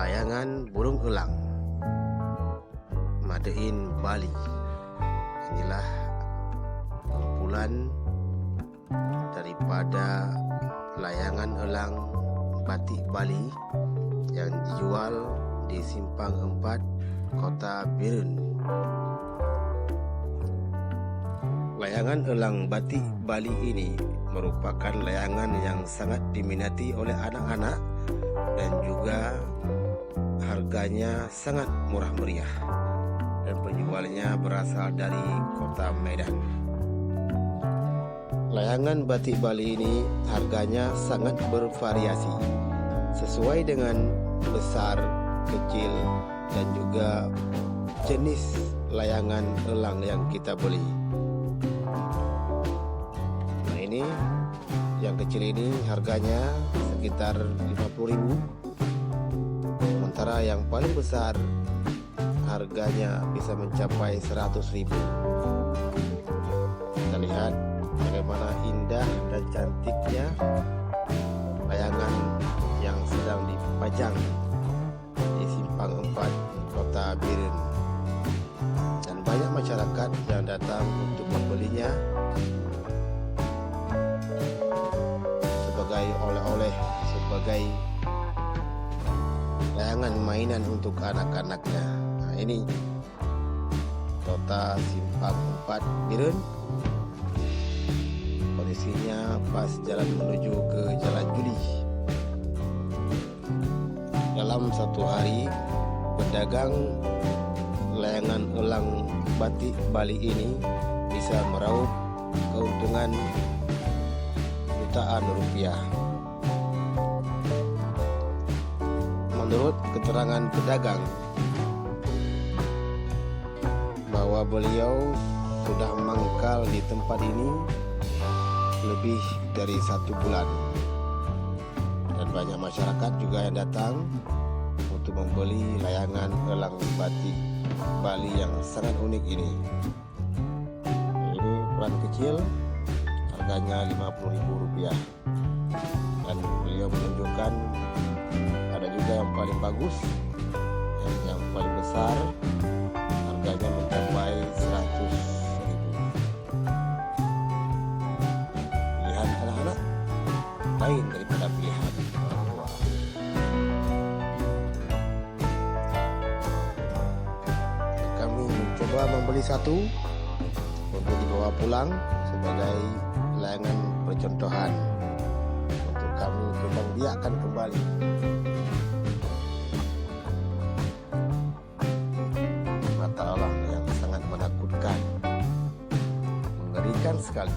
layangan burung elang Made in Bali. Inilah kumpulan daripada layangan elang batik Bali yang dijual di Simpang 4, Kota Birun. Layangan elang batik Bali ini merupakan layangan yang sangat diminati oleh anak-anak dan juga harganya sangat murah meriah, dan penjualnya berasal dari Kota Medan. Layangan batik Bali ini harganya sangat bervariasi sesuai dengan besar, kecil, dan juga jenis layangan elang yang kita beli. Nah, ini yang kecil ini harganya sekitar 50.000, sementara yang paling besar harganya bisa mencapai 100.000. Kita lihat bagaimana indah dan cantiknya layangan yang sedang dipajang di Simpang 4, Kota Birun, dan banyak masyarakat yang datang untuk membelinya sebagai oleh-oleh, sebagai layangan mainan untuk anak-anaknya. Nah, ini Kota Simpang 4 Birun. Kondisinya pas jalan menuju ke Jalan Juli. Dalam satu hari, pedagang layangan elang batik Bali ini bisa meraup keuntungan jutaan rupiah. Menurut keterangan pedagang, bahwa beliau sudah mangkal di tempat ini lebih dari 1 bulan, dan banyak masyarakat juga yang datang untuk membeli layangan elang batik Bali yang sangat unik ini. Ini ukuran kecil, harganya Rp50.000, dan beliau menunjukkan ada juga yang paling bagus, yang paling besar, harganya mencapai 100.000. Pilihan anak-anak lain daripada pilihan orang tua. Kami mencoba membeli satu untuk dibawa pulang sebagai layangan percontohan untuk kami kembang biakkan kembali. Mata Allah yang sangat menakutkan, mengerikan sekali.